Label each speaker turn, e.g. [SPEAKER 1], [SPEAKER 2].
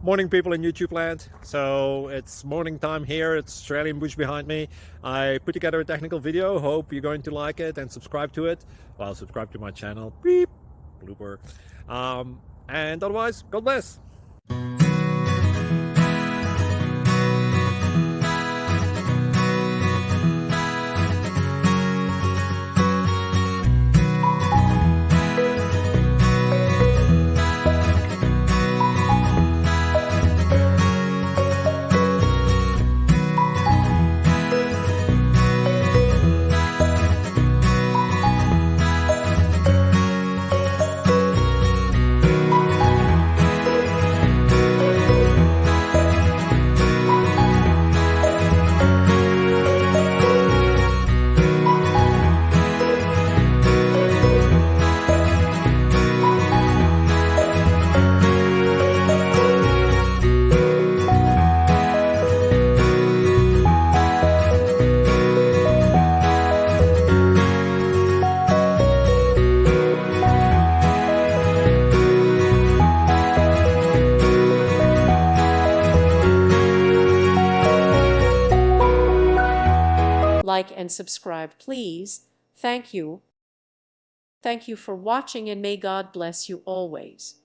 [SPEAKER 1] Morning, people in YouTube land. So it's morning time here. It's Australian bush behind me. I put together a technical video. Hope you're going to like it and subscribe to it. Well, subscribe to my channel. Beep. Blooper. And otherwise, God bless.
[SPEAKER 2] Like and subscribe, please. Thank you. Thank you for watching, and may God bless you always.